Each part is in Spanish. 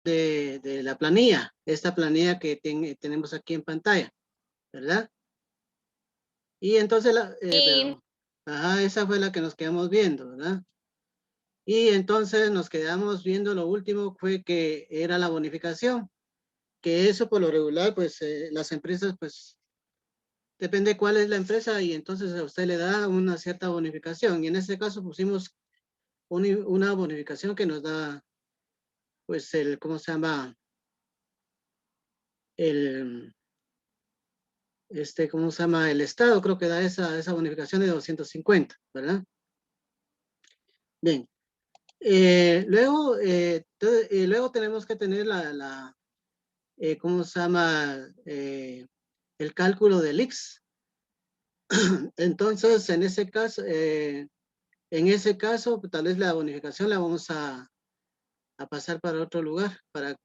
de la planilla, esta planilla que tenemos aquí en pantalla, ¿verdad? Y entonces, Sí. ajá, esa fue la que nos quedamos viendo, ¿verdad? Y entonces nos quedamos viendo lo último fue que era la bonificación, que eso por lo regular, pues las empresas, pues depende cuál es la empresa y entonces a usted le da una cierta bonificación. Y en este caso pusimos una bonificación que nos da, pues ¿cómo se llama? El, ¿cómo se llama? El Estado creo que da esa bonificación de 250, ¿verdad? Bien. Luego tenemos que tener ¿cómo se llama? El cálculo del IX. Entonces, en ese caso, tal vez la bonificación la vamos a pasar para otro lugar, para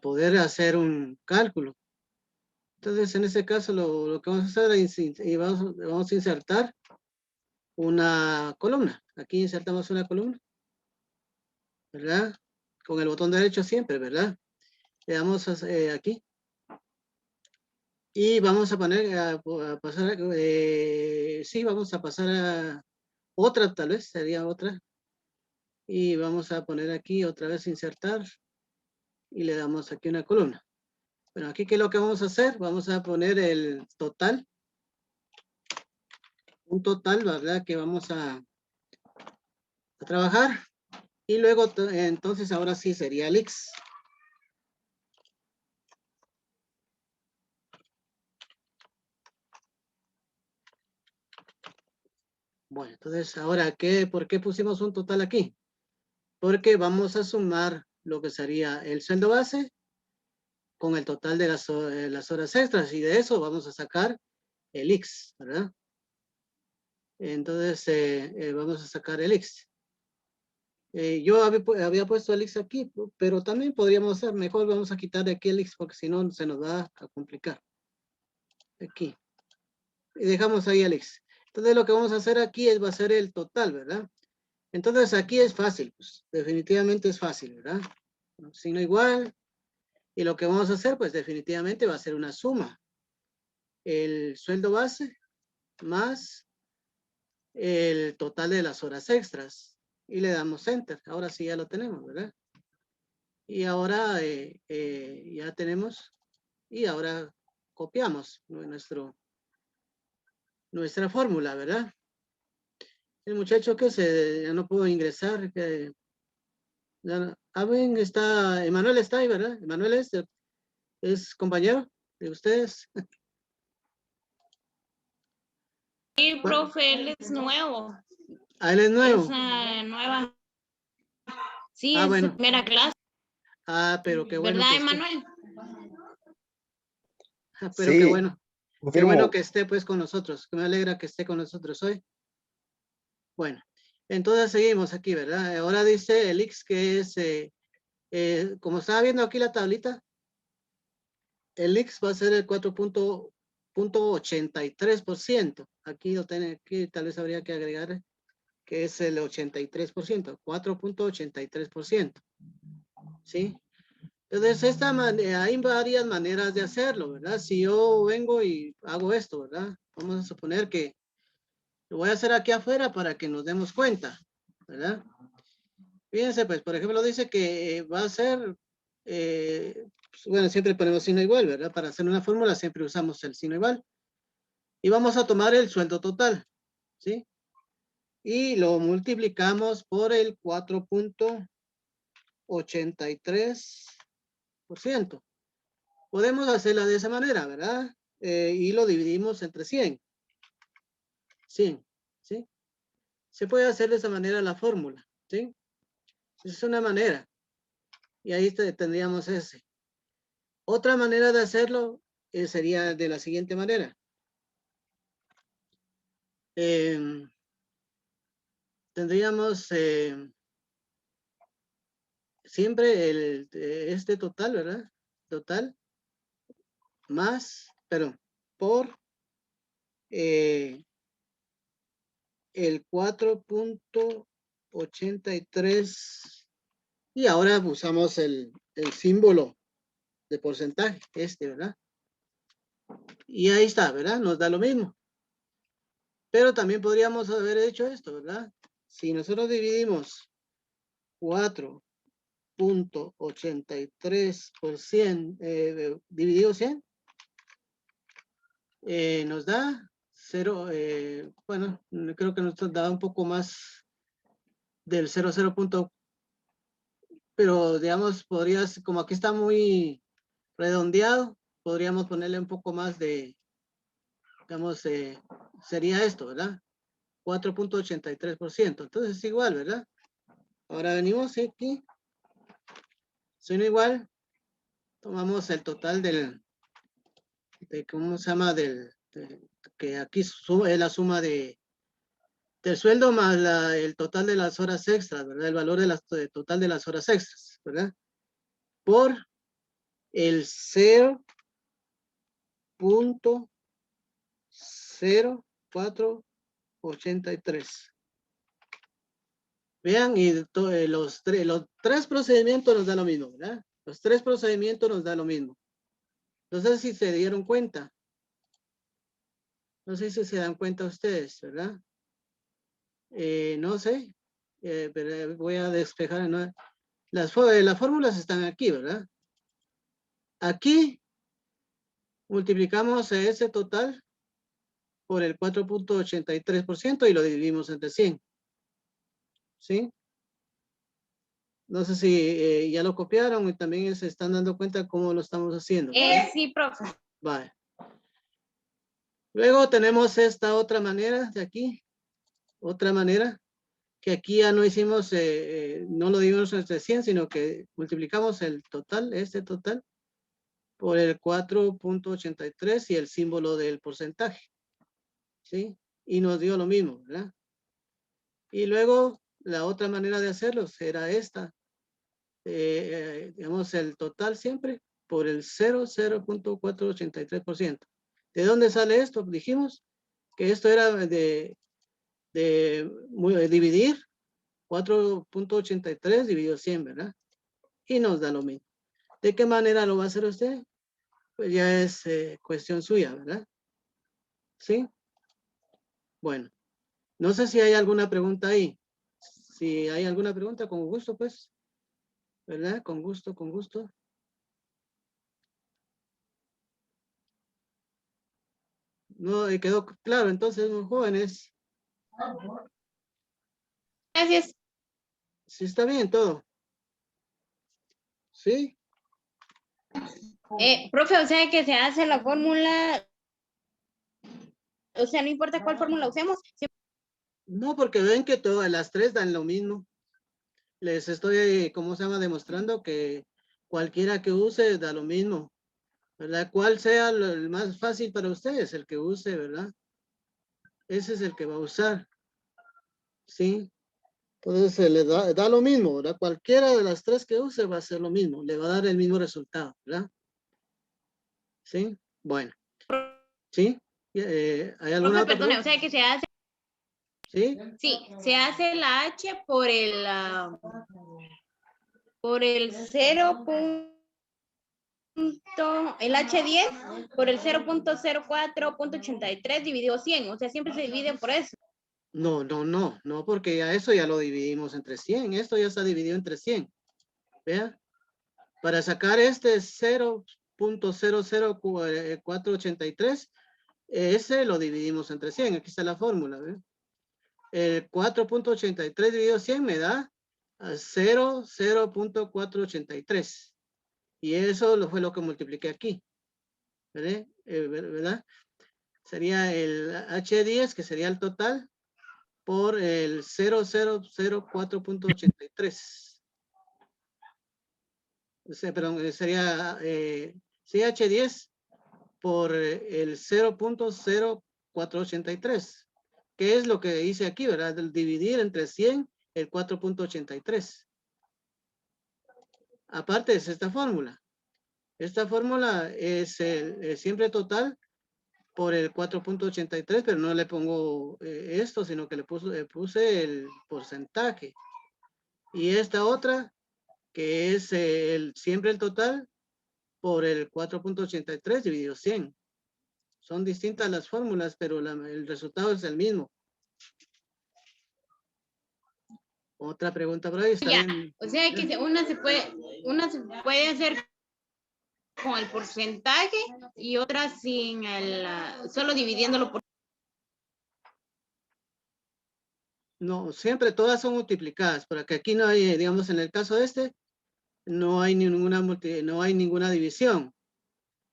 poder hacer un cálculo. Entonces, en ese caso, lo que vamos a hacer es vamos a insertar una columna. Aquí insertamos una columna, ¿verdad? Con el botón derecho siempre, ¿verdad? Le damos aquí. Y vamos a poner, a pasar, sí, vamos a pasar a otra, tal vez, sería otra. Y vamos a poner aquí otra vez insertar. Y le damos aquí una columna. Bueno, aquí, ¿qué es lo que vamos a hacer? Vamos a poner el total. Un total, ¿verdad? Que vamos a trabajar. Y luego, entonces, ahora sí sería el X. Bueno, entonces, ahora, ¿por qué pusimos un total aquí? Porque vamos a sumar lo que sería el sueldo base con el total de las horas extras y de eso vamos a sacar el X, ¿verdad? Entonces, vamos a sacar el X. Yo había puesto el X aquí, pero también podríamos hacer, mejor vamos a quitar de aquí el X porque si no se nos va a complicar. Aquí. Y dejamos ahí el X. Entonces lo que vamos a hacer aquí va a ser el total, ¿verdad? Entonces aquí es fácil, pues definitivamente es fácil, ¿verdad? Signo igual. Y lo que vamos a hacer, pues definitivamente va a ser una suma. El sueldo base más el total de las horas extras. Y le damos enter. Ahora sí ya lo tenemos, ¿verdad? Y ahora ya tenemos. Y ahora copiamos nuestra fórmula, ¿verdad? El muchacho que ya no pudo ingresar. Emanuel está ahí, ¿verdad? Emanuel es compañero de ustedes. Sí, profe, él es nuevo. Ah, él es nuevo. Esa nueva. Sí, Ah, es su bueno. primera clase. Ah, pero qué bueno ¿Verdad, que esté. Emanuel? Pero qué Sí, bueno. Qué bueno confirmo. que esté pues con nosotros. Que me alegra que esté con nosotros hoy. Bueno, entonces seguimos aquí, ¿verdad? Ahora dice el X que es, como estaba viendo aquí la tablita, el X va a ser el 4.83%. Aquí aquí tal vez habría que agregar que es el 83%, 4.83%. ¿Sí? Entonces, hay varias maneras de hacerlo, ¿verdad? Si yo vengo y hago esto, ¿verdad? Vamos a suponer que lo voy a hacer aquí afuera para que nos demos cuenta, ¿verdad? Fíjense, pues, por ejemplo, dice que va a ser, pues, bueno, siempre ponemos signo igual, ¿verdad? Para hacer una fórmula siempre usamos el signo igual. Y vamos a tomar el sueldo total, ¿sí? Y lo multiplicamos por el 4.83%. Podemos hacerla de esa manera, ¿verdad? Y lo dividimos entre 100. 100, ¿sí? Se puede hacer de esa manera la fórmula, ¿sí? Esa es una manera. Y ahí tendríamos ese. Otra manera de hacerlo sería de la siguiente manera. Tendríamos siempre este total, ¿verdad? Total más, perdón, por el 4.83%, Y ahora usamos el símbolo de porcentaje, ¿verdad? Y ahí está, ¿verdad? Nos da lo mismo. Pero también podríamos haber hecho esto, ¿verdad? Si nosotros dividimos 4.83% dividido 100, nos da 0, bueno, creo que nos da un poco más del 0,0 punto, pero digamos, podrías, como aquí está muy redondeado, podríamos ponerle un poco más de, digamos, sería esto, ¿verdad? 4.83%. Entonces es igual, ¿verdad? Ahora venimos aquí, suena igual, tomamos el total ¿cómo se llama? Que aquí es la suma del sueldo más el total de las horas extras, ¿verdad? El valor de total de las horas extras, ¿verdad? Por el 0.0483. Vean, y los tres procedimientos nos da lo mismo, ¿verdad? Los tres procedimientos nos da lo mismo. No sé si se dieron cuenta. No sé si se dan cuenta ustedes, ¿verdad? No sé. Pero voy a despejar. ¿No? Las fórmulas están aquí, ¿verdad? Aquí multiplicamos ese total por el 4.83% y lo dividimos entre 100. ¿Sí? No sé si ya lo copiaron y también se están dando cuenta cómo lo estamos haciendo. Sí, profe. Vale. Luego tenemos esta otra manera de aquí. Otra manera que aquí ya no hicimos, no lo dividimos entre 100, sino que multiplicamos el total, este total, por el 4.83 y el símbolo del porcentaje. ¿Sí? Y nos dio lo mismo, ¿verdad? Y luego la otra manera de hacerlo será esta. Digamos el total siempre por el 0.483%. ¿De dónde sale esto? Dijimos que esto era de dividir 4.83 dividido 100, ¿verdad? Y nos da lo mismo. ¿De qué manera lo va a hacer usted? Pues ya es cuestión suya, ¿verdad? ¿Sí? Bueno, no sé si hay alguna pregunta ahí. Si hay alguna pregunta, con gusto, pues. ¿Verdad? Con gusto, con gusto. No, quedó claro, entonces, muy jóvenes. Gracias. Sí, está bien todo. ¿Sí? Profe, o sea que se hace la fórmula, o sea, no importa cuál fórmula usemos. No, porque ven que todas las tres dan lo mismo. Les estoy, ¿cómo se llama? Demostrando que cualquiera que use da lo mismo. ¿Verdad? ¿Cuál sea el más fácil para ustedes? El que use, ¿verdad? Ese es el que va a usar. ¿Sí? Entonces se le da lo mismo, ¿verdad? Cualquiera de las tres que use va a ser lo mismo. Le va a dar el mismo resultado, ¿verdad? ¿Sí? Bueno. ¿Sí? ¿Hay alguna Profe, otra perdone, o pregunta? sea que se hace, ¿Sí? sí, se hace la H por el 0. El H10 por el 0.04.83 dividido 100, o sea, siempre se divide por eso. No, porque ya eso ya lo dividimos entre 100. Esto ya está dividido entre 100. ¿Vea? Para sacar este 0.00483, ese lo dividimos entre 100. Aquí está la fórmula. ¿Ve? El 4.83 dividido 100 me da 0.483. Y eso fue lo que multipliqué aquí. ¿Verdad? ¿Verdad? Sería el H10, que sería el total, por el 0.004.83. Perdón, sería CH10 por el 0.0483. ¿Qué es lo que hice aquí, verdad? El dividir entre 100 el 4.83. Aparte es esta fórmula. Esta fórmula es el siempre total por el 4.83, pero no le pongo esto, sino que le puse el porcentaje. Y esta otra que es siempre el total por el 4.83 dividido 100. Son distintas las fórmulas, pero el resultado es el mismo. Otra pregunta por ahí, ¿está Ya, bien? o sea que una se puede hacer con el porcentaje y otra sin solo dividiéndolo por. No, siempre todas son multiplicadas, porque aquí no hay, digamos, en el caso este, no hay ninguna división.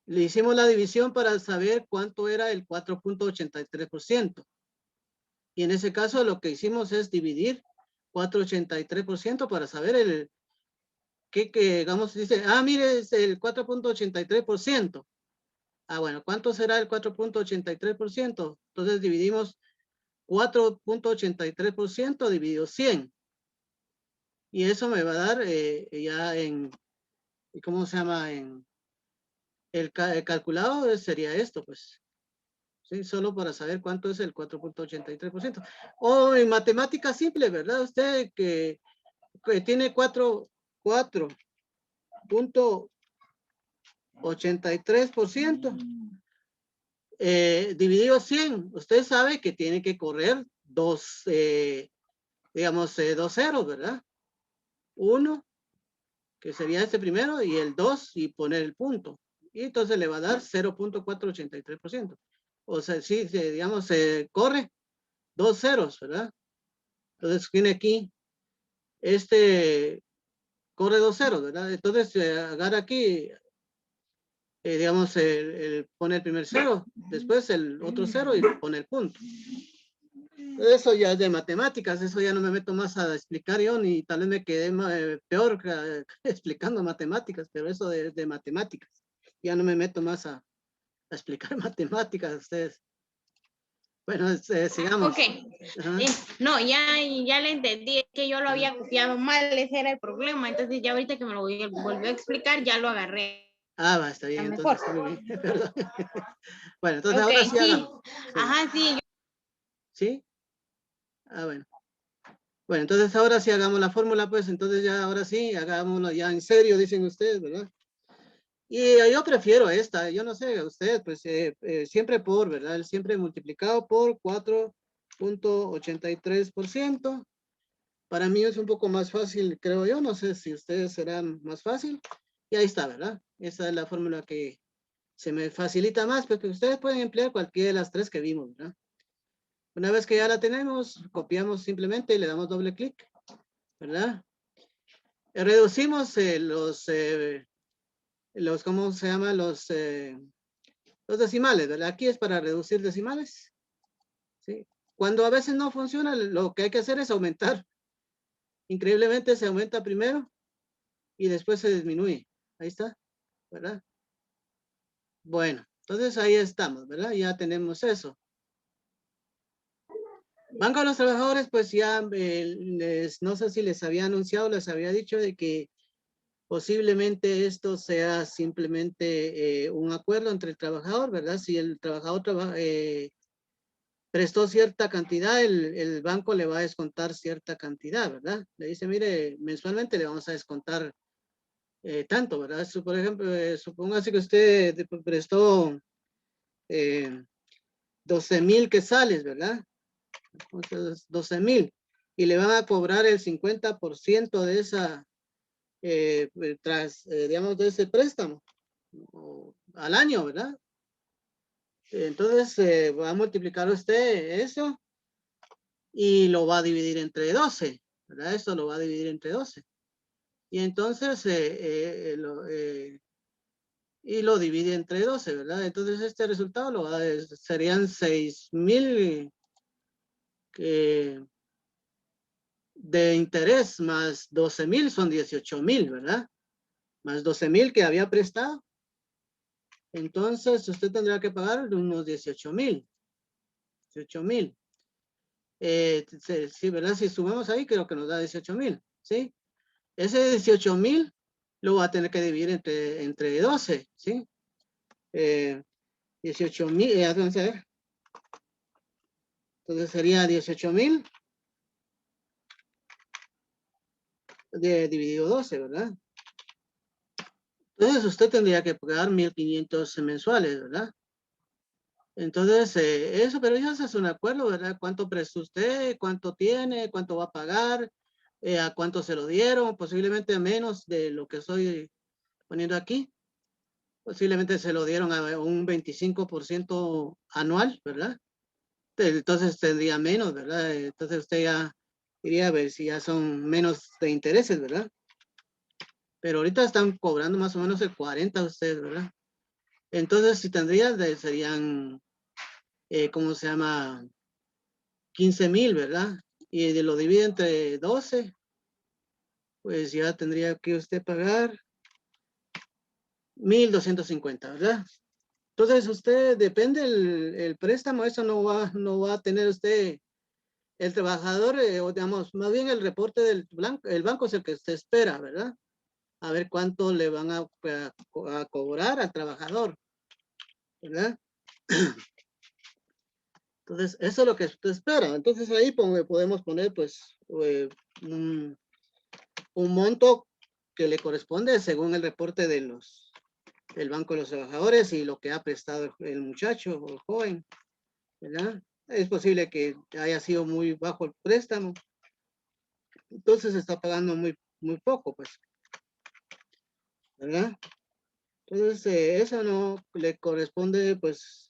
Le hicimos la división para saber cuánto era el 4.83%. Y en ese caso lo que hicimos es dividir 4.83% para saber que digamos, dice, mire, es el 4.83%. Bueno, ¿cuánto será el 4.83%? Entonces dividimos 4.83% dividido 100. Y eso me va a dar ya ¿cómo se llama? En el calculado sería esto, pues. ¿Sí? Solo para saber cuánto es el 4.83%. O en matemática simple, ¿verdad? Usted que tiene 4.83%. Dividido 100, usted sabe que tiene que correr dos ceros, ¿verdad? Uno, que sería este primero, y el 2, y poner el punto. Y entonces le va a dar 0.483%. O sea, sí, digamos, se corre dos ceros, ¿verdad? Entonces tiene aquí, corre dos ceros, ¿verdad? Entonces agarra aquí, digamos, pone el primer cero, después el otro cero y pone el punto. Eso ya es de matemáticas, eso ya no me meto más a explicar yo, ni tal vez me quedé peor explicando matemáticas, pero eso de matemáticas. Ya no me meto más a explicar matemáticas a ustedes. Bueno, sigamos. Ok. No, ya le entendí, que yo lo había copiado mal, ese era el problema. Entonces ya ahorita que me lo volvió a explicar, ya lo agarré. Va, está bien, Mejor. entonces, muy bien. Perdón. Bueno, entonces Okay, ahora sí hagamos. Sí. Ajá, sí. ¿Sí? Bueno. Bueno, entonces ahora sí hagamos la fórmula, pues entonces ya ahora sí, hagámoslo ya en serio, dicen ustedes, ¿verdad? Y yo prefiero esta, yo no sé, usted, pues siempre por, ¿verdad? Siempre multiplicado por 4.83%. Para mí es un poco más fácil, creo yo, no sé si ustedes serán más fácil. Y ahí está, ¿verdad? Esa es la fórmula que se me facilita más, porque ustedes pueden emplear cualquiera de las tres que vimos, ¿verdad? Una vez que ya la tenemos, copiamos simplemente y le damos doble clic, ¿verdad? Reducimos ¿cómo se llama? Los decimales, ¿verdad? Aquí es para reducir decimales, ¿sí? Cuando a veces no funciona, lo que hay que hacer es aumentar. Increíblemente se aumenta primero y después se disminuye. Ahí está, ¿verdad? Bueno, entonces ahí estamos, ¿verdad? Ya tenemos eso. Banco de los Trabajadores, pues ya no sé si les había anunciado, les había dicho de que posiblemente esto sea simplemente un acuerdo entre el trabajador, ¿verdad? Si el trabajador prestó cierta cantidad, el banco le va a descontar cierta cantidad, ¿verdad? Le dice, mire, mensualmente le vamos a descontar tanto, ¿verdad? Por ejemplo, supóngase que usted prestó 12,000 quetzales, ¿verdad? Entonces, 12,000. Y le van a cobrar el 50% de esa, digamos, de ese préstamo al año, ¿verdad? Entonces, va a multiplicar usted eso y lo va a dividir entre 12, ¿verdad? Esto lo va a dividir entre 12. Y entonces, y lo divide entre 12, ¿verdad? Entonces, este resultado serían 6,000 de interés más 12,000 son 18,000, ¿verdad? Más 12,000 que había prestado. Entonces, usted tendrá que pagar unos 18,000. 18,000. Sí, ¿verdad? Si sumamos ahí, creo que nos da 18,000, ¿sí? Ese 18,000 lo va a tener que dividir entre 12, ¿sí? 18,000, vamos a ver. Entonces sería 18,000 dividido 12, ¿verdad? Entonces usted tendría que pagar 1,500 mensuales, ¿verdad? Entonces, eso, pero ya se hace un acuerdo, ¿verdad? ¿Cuánto presta usted? ¿Cuánto tiene? ¿Cuánto va a pagar? ¿A cuánto se lo dieron? Posiblemente menos de lo que estoy poniendo aquí. Posiblemente se lo dieron a un 25% anual, ¿verdad? Entonces tendría menos, ¿verdad? Entonces usted ya iría a ver si ya son menos de intereses, ¿verdad? Pero ahorita están cobrando más o menos el 40 ustedes, ¿verdad? Entonces si tendría, serían, ¿cómo se llama? 15,000, ¿verdad? Y lo divide entre 12, pues ya tendría que usted pagar 1,250, ¿verdad? Entonces usted, depende el préstamo, eso no va a tener usted, el trabajador, o digamos, más bien el reporte el banco es el que usted espera, ¿verdad? A ver cuánto le van a cobrar al trabajador, ¿verdad? Entonces, eso es lo que usted espera. Entonces ahí podemos poner, pues, un monto que le corresponde según el reporte del Banco de los Trabajadores y lo que ha prestado el muchacho o el joven, ¿verdad? Es posible que haya sido muy bajo el préstamo, entonces está pagando muy poco, pues, ¿verdad? Entonces, eso no le corresponde, pues,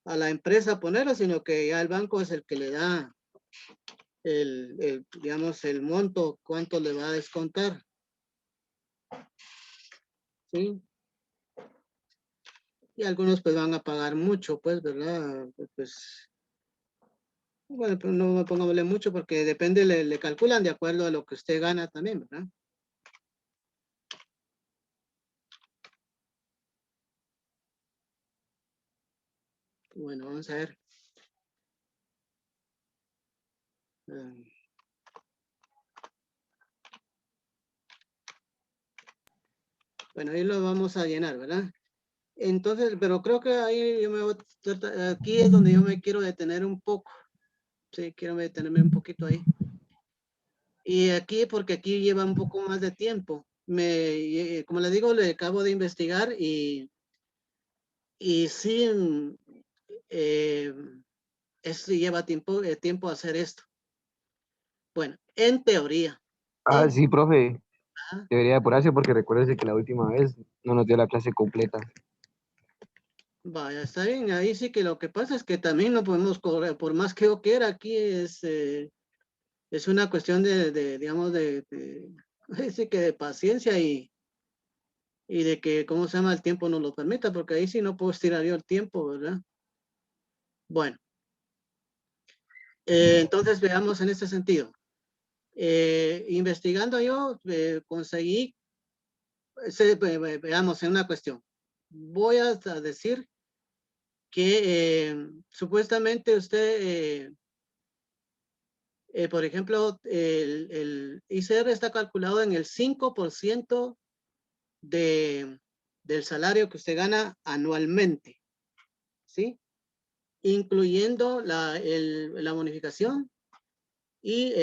a la empresa ponerlo, sino que ya el banco es el que le da digamos, el monto, cuánto le va a descontar, ¿sí? Y algunos pues van a pagar mucho, pues, ¿verdad? Pues, bueno, pues no me pongámosle mucho porque depende, le calculan de acuerdo a lo que usted gana también, ¿verdad? Bueno, vamos a ver. Bueno, ahí lo vamos a llenar, ¿verdad? Entonces, pero creo que ahí aquí es donde yo me quiero detener un poco. Sí, quiero detenerme un poquito ahí. Y aquí, porque aquí lleva un poco más de tiempo. Como le digo, le acabo de investigar y sí, eh, lleva tiempo hacer esto. Bueno, en teoría. Ah, sí, profe, Ah, debería apurarse porque recuérdese que la última vez no nos dio la clase completa. vaya, está bien. Ahí sí que lo que pasa es que también no podemos cobrar, por más que yo quiera, aquí es una cuestión digamos, sí que de paciencia y de que, ¿cómo se llama? El tiempo nos lo permita, porque ahí sí no puedo estirar yo el tiempo, ¿verdad? Bueno, entonces veamos en este sentido. Investigando yo, conseguí, veamos en una cuestión. Voy a decir que supuestamente usted, por ejemplo, el ICR está calculado en el 5% del salario que usted gana anualmente, ¿sí? Incluyendo la bonificación y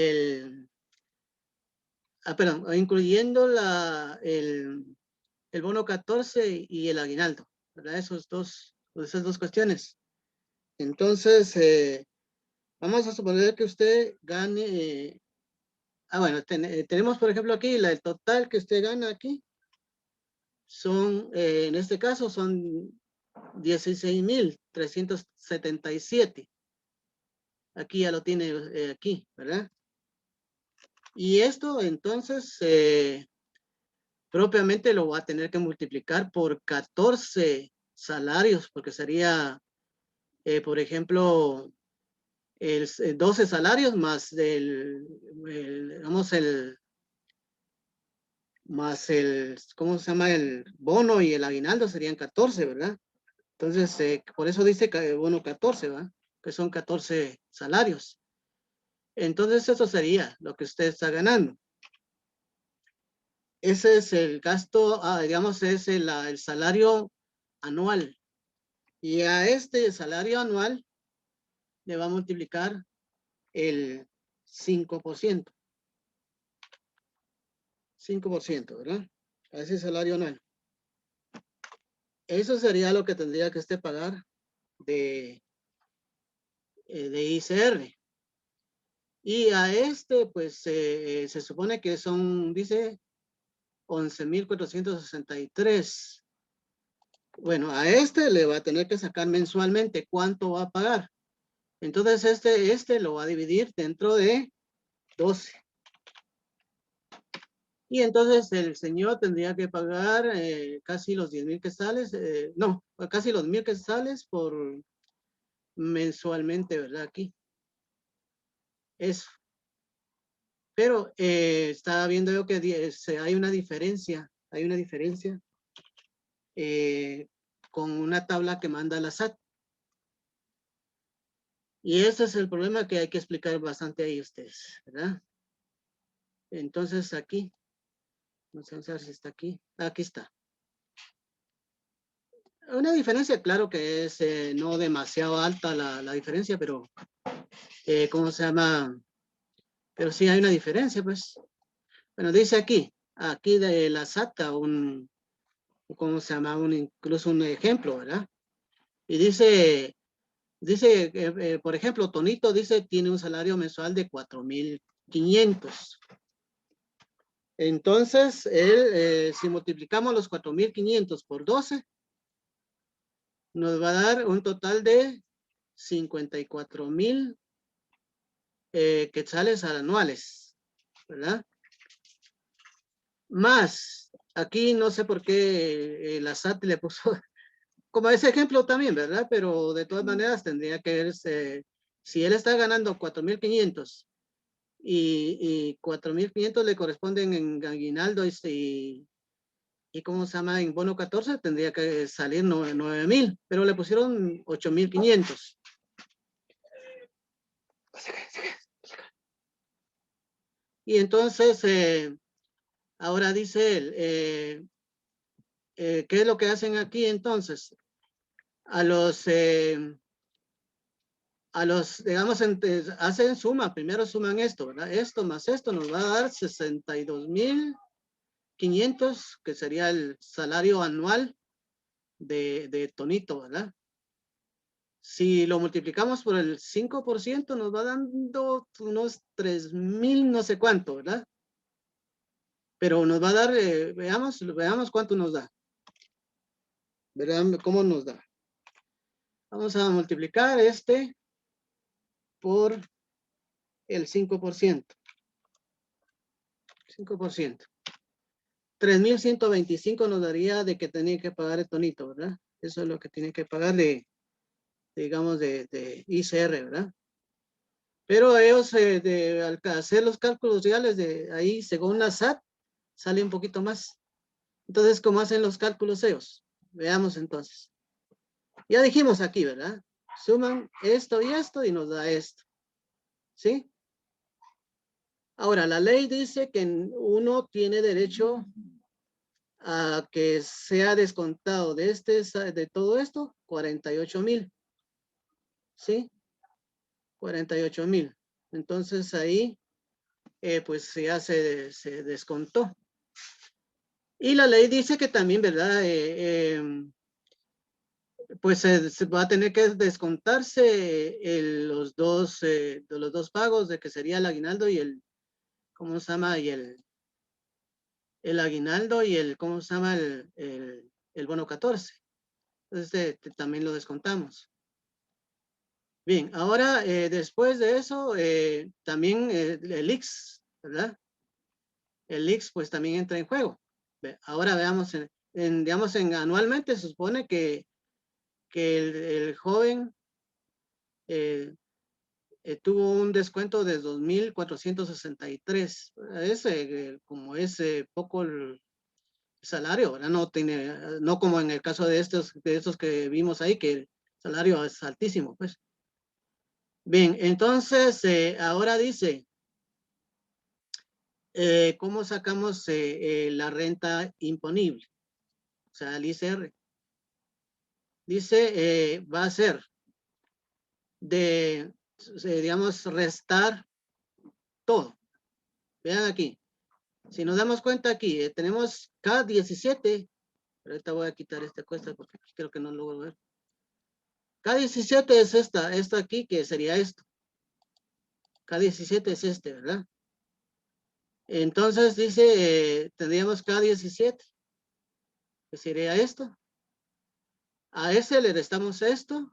perdón, incluyendo el bono 14 y el aguinaldo, ¿verdad? Esas dos cuestiones. Entonces, vamos a suponer que usted gane, bueno, tenemos por ejemplo aquí el total que usted gana aquí, son, en este caso son 16,377. Aquí ya lo tiene aquí, ¿verdad? Y esto entonces propiamente lo va a tener que multiplicar por 14 salarios, porque sería, por ejemplo, 12 salarios más digamos, ¿cómo se llama? El bono y el aguinaldo serían 14, ¿verdad? Entonces, por eso dice que bono 14, ¿verdad? Que son 14 salarios. Entonces, eso sería lo que usted está ganando. Ese es el gasto, digamos, es el salario anual. Y a este salario anual le va a multiplicar el 5%. 5%, ¿verdad? Ese salario anual. Eso sería lo que tendría que usted pagar de ICR. Y a este, pues, se supone que son, dice, 11,463. Bueno, a este le va a tener que sacar mensualmente cuánto va a pagar. Entonces, este lo va a dividir dentro de 12. Y entonces el señor tendría que pagar casi los 10,000 quetzales, no, casi los 1,000 quetzales por mensualmente, ¿verdad? Aquí. Eso. Pero estaba viendo yo que hay una diferencia con una tabla que manda la SAT. Y ese es el problema que hay que explicar bastante ahí ustedes, ¿verdad? Entonces aquí, no sé si está aquí, aquí está. Una diferencia, claro que es no demasiado alta la diferencia, pero ¿cómo se llama? Pero sí hay una diferencia, pues. Bueno, dice aquí de la SAT, ¿cómo se llama? Incluso un ejemplo, ¿verdad? Y dice, por ejemplo, Tonito dice tiene un salario mensual de 4,500. Entonces, si multiplicamos los 4,500 por 12, nos va a dar un total de 54,000 quetzales anuales, ¿verdad? Más, aquí no sé por qué la SAT le puso como ese ejemplo también, ¿verdad? Pero de todas maneras tendría que verse, si él está ganando 4,500 y 4,500 le corresponden en aguinaldo y ¿cómo se llama? En bono 14 tendría que salir 9,000, pero le pusieron 8,500. Y entonces, ahora dice él, ¿qué es lo que hacen aquí entonces? A los, digamos, hacen suma, primero suman esto, ¿verdad? Esto más esto nos va a dar 62,500, que sería el salario anual de Tonito, ¿verdad? Si lo multiplicamos por el 5%, nos va dando unos 3,000 no sé cuánto, ¿verdad? Pero nos va a dar, veamos cuánto nos da. Verán cómo nos da. Vamos a multiplicar por el 5%. 5%. 3,125 nos daría de que tenía que pagar el Tonito, ¿verdad? Eso es lo que tiene que pagar digamos, de ICR, ¿verdad? Pero ellos, al hacer los cálculos reales de ahí, según la SAT, sale un poquito más. Entonces, ¿cómo hacen los cálculos ellos? Veamos entonces. Ya dijimos aquí, ¿verdad? Suman esto y nos da esto. ¿Sí? Ahora, la ley dice que uno tiene derecho a que sea descontado de todo esto, 48,000. ¿Sí? 48,000. Entonces ahí, pues ya se descontó. Y la ley dice que también, ¿verdad? Pues se va a tener que descontarse los dos pagos, de que sería el aguinaldo y ¿cómo se llama? Y el aguinaldo y ¿cómo se llama? El bono 14. Entonces también lo descontamos. Bien, ahora después de eso, también el IX, ¿verdad? El IX pues también entra en juego. Ahora veamos, digamos, anualmente se supone que el joven tuvo un descuento de 2,463. Como es poco el salario, ¿verdad? No como en el caso de estos que vimos ahí, que el salario es altísimo, pues. Bien, entonces ahora dice, ¿cómo sacamos la renta imponible? O sea, el ICR. Dice, va a ser digamos, restar todo. Vean aquí. Si nos damos cuenta aquí, tenemos K17. Ahorita voy a quitar esta cuesta porque creo que no lo logro ver. K17 es esta aquí, que sería esto. K17 es este, ¿verdad? Entonces dice, tendríamos K17, que sería esto. A ese le restamos esto,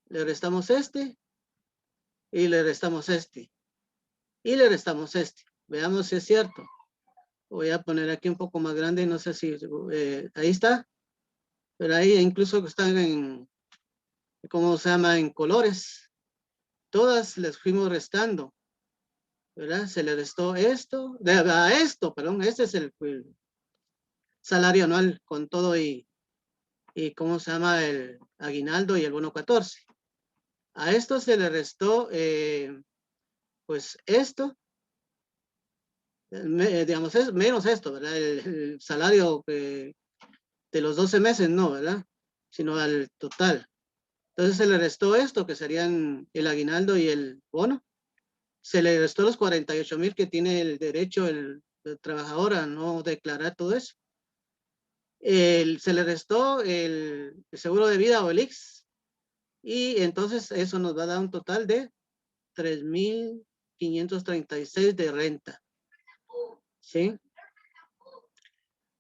le restamos este, y le restamos este, y le restamos este. Veamos si es cierto. Voy a poner aquí un poco más grande, no sé si, ahí está. Pero ahí incluso están en, ¿cómo se llama? En colores. Todas les fuimos restando, ¿verdad? Se le restó esto, a esto, perdón, este es el salario anual con todo y ¿cómo se llama? El aguinaldo y el bono 14. A esto se le restó, pues esto, digamos, es menos esto, ¿verdad? El salario de los 12 meses, no, ¿verdad? Sino al total. Entonces se le restó esto, que serían el aguinaldo y el bono. Se le restó los 48,000 que tiene el derecho el trabajador a no declarar todo eso. Se le restó el seguro de vida o el IX, y entonces eso nos va a dar un total de 3,536 de renta. ¿Sí?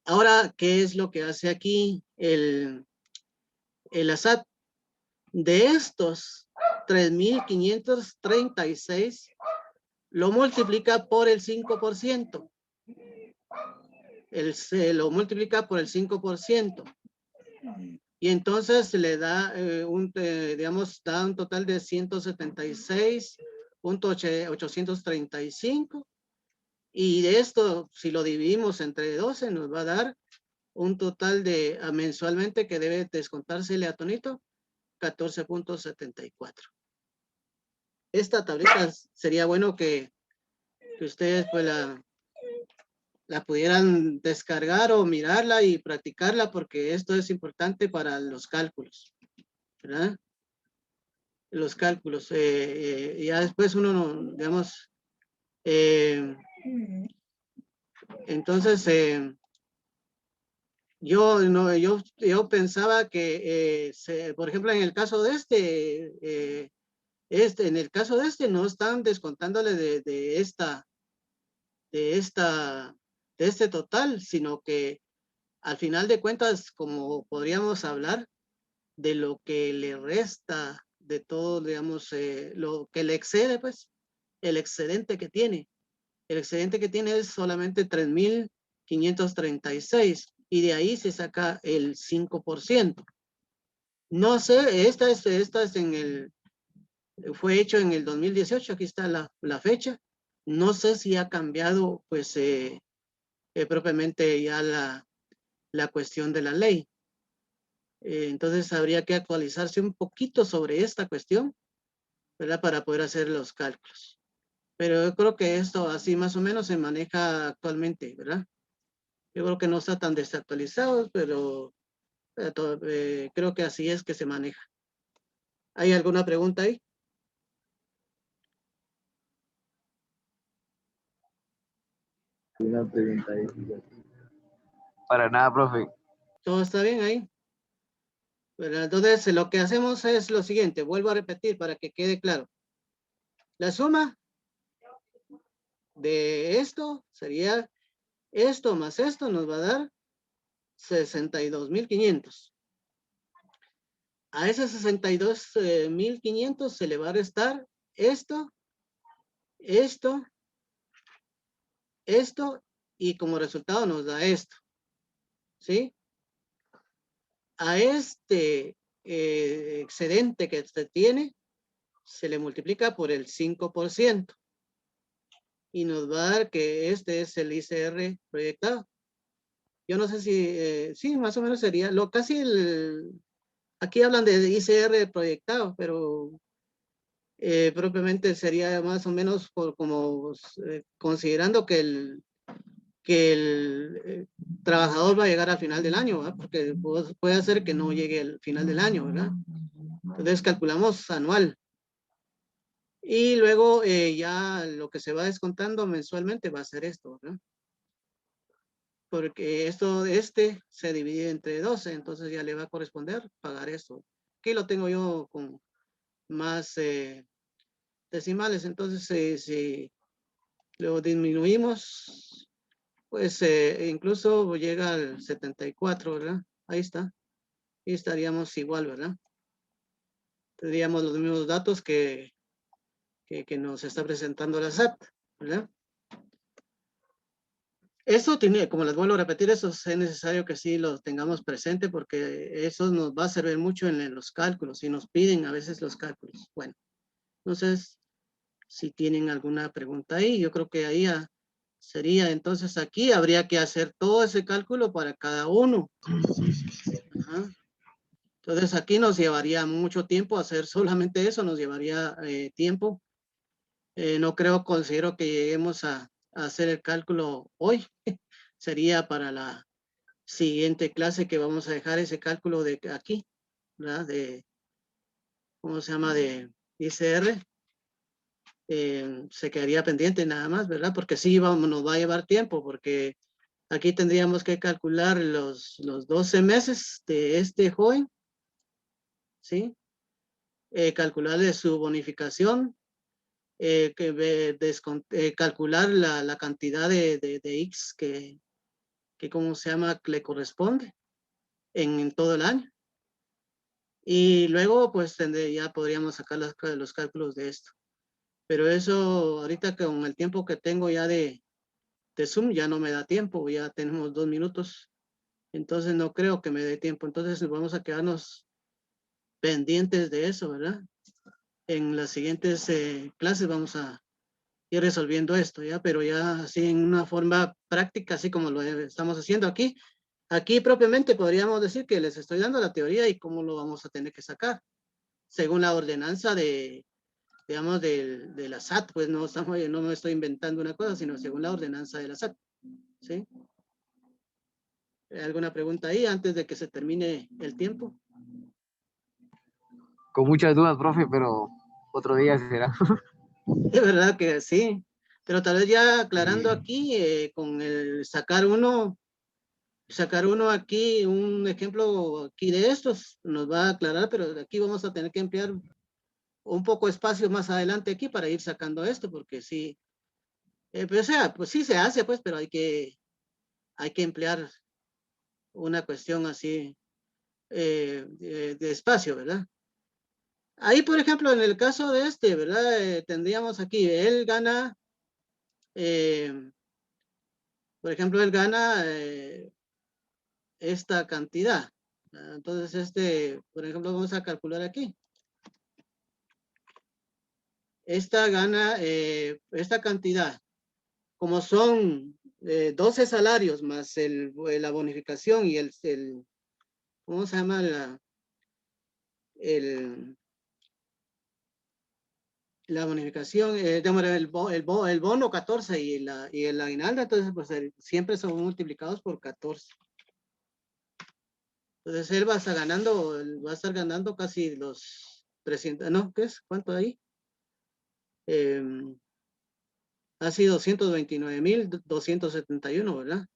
Ahora, ¿qué es lo que hace aquí el ASAT? De estos 3,536, lo multiplica por el 5%. Se lo multiplica por el 5%. Y entonces le da digamos, da un total de 176.835. Y de esto, si lo dividimos entre 12, nos va a dar un total de mensualmente que debe descontársele a Tonito, 14.74. Esta tablita sería bueno que ustedes pues la pudieran descargar o mirarla y practicarla, porque esto es importante para los cálculos, ¿verdad? Los cálculos. Ya después uno, digamos, entonces yo pensaba que, por ejemplo, en el caso de en el caso de no están descontándole de este total, sino que al final de cuentas, como podríamos hablar de lo que le resta de todo, digamos, lo que le excede, pues, el excedente que tiene. El excedente que tiene es solamente 3,536, y de ahí se saca el 5%. No sé, esta es fue hecho en el 2018, aquí está la fecha. No sé si ha cambiado, pues, propiamente ya la cuestión de la ley. Entonces habría que actualizarse un poquito sobre esta cuestión, ¿verdad? Para poder hacer los cálculos. Pero yo creo que esto así más o menos se maneja actualmente, ¿verdad? Yo creo que no está tan desactualizado, pero creo que así es que se maneja. ¿Hay alguna pregunta ahí? Una pregunta ahí. Para nada, profe. ¿Todo está bien ahí? Bueno, entonces lo que hacemos es lo siguiente, vuelvo a repetir para que quede claro. La suma de esto sería esto más esto, nos va a dar 62,500. A esos 62,500 se le va a restar esto, esto, esto, y como resultado nos da esto. ¿Sí? A este excedente que usted tiene, se le multiplica por el 5%. Y nos va a dar que este es el ICR proyectado. Yo no sé si, sí, más o menos sería, aquí hablan de ICR proyectado, pero propiamente sería más o menos como considerando que el trabajador va a llegar al final del año, ¿verdad? Porque puede ser que no llegue al final del año, ¿verdad? Entonces calculamos anual. Y luego ya lo que se va descontando mensualmente va a ser esto, ¿verdad? porque se divide entre 12, entonces ya le va a corresponder pagar eso. Aquí lo tengo yo con más decimales, entonces si lo disminuimos, pues incluso llega al 74, ¿verdad? Ahí está. Y estaríamos igual, ¿verdad? Tendríamos los mismos datos que nos está presentando la SAT, ¿verdad? Eso tiene, como les vuelvo a repetir, eso es necesario que sí lo tengamos presente porque eso nos va a servir mucho en los cálculos y nos piden a veces los cálculos. Bueno, entonces, si tienen alguna pregunta ahí, yo creo que ahí sería, entonces aquí habría que hacer todo ese cálculo para cada uno. Ajá. Entonces aquí nos llevaría mucho tiempo hacer solamente eso, nos llevaría tiempo. Considero que lleguemos a hacer el cálculo hoy. Sería para la siguiente clase que vamos a dejar ese cálculo de aquí, ¿verdad? ¿Cómo se llama? De ICR. Se quedaría pendiente nada más, ¿verdad? Porque sí, nos va a llevar tiempo, porque aquí tendríamos que calcular los 12 meses de este joven, ¿sí? Calcularle su bonificación, calcular la cantidad de X que ¿cómo se llama? Le corresponde en todo el año. Y luego, pues, ya podríamos sacar los cálculos de esto. Pero eso, ahorita con el tiempo que tengo ya de Zoom, ya no me da tiempo, ya tenemos 2 minutos. Entonces, no creo que me dé tiempo. Entonces, vamos a quedarnos pendientes de eso, ¿verdad? En las siguientes clases vamos a ir resolviendo esto, ¿ya? Pero ya así en una forma práctica, así como lo estamos haciendo aquí. Aquí propiamente podríamos decir que les estoy dando la teoría y cómo lo vamos a tener que sacar. Según la ordenanza digamos, de la SAT, pues no me estoy inventando una cosa, sino según la ordenanza de la SAT, ¿sí? ¿Alguna pregunta ahí antes de que se termine el tiempo? Con muchas dudas, profe, pero otro día será. Es verdad que sí, pero tal vez ya aclarando aquí, con el sacar uno aquí, un ejemplo aquí de estos, nos va a aclarar, pero aquí vamos a tener que emplear un poco de espacio más adelante aquí para ir sacando esto, porque sí, pues, o sea, pues sí se hace, pues, pero hay que emplear una cuestión así de espacio, ¿verdad? Ahí, por ejemplo, en el caso de ¿verdad? Tendríamos aquí, él gana, por ejemplo, él gana esta cantidad. Entonces, por ejemplo, vamos a calcular aquí. Esta gana esta cantidad. Como son 12 salarios más la bonificación y ¿cómo se llama? La bonificación, el bono 14 y el aguinaldo, entonces pues siempre son multiplicados por 14. Entonces él va a estar ganando casi los 300, ¿no? ¿Qué es? ¿Cuánto ahí? Ha sido 229,271, ¿verdad?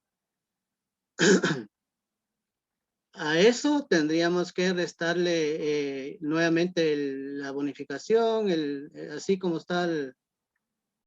A eso tendríamos que restarle nuevamente la bonificación, así como está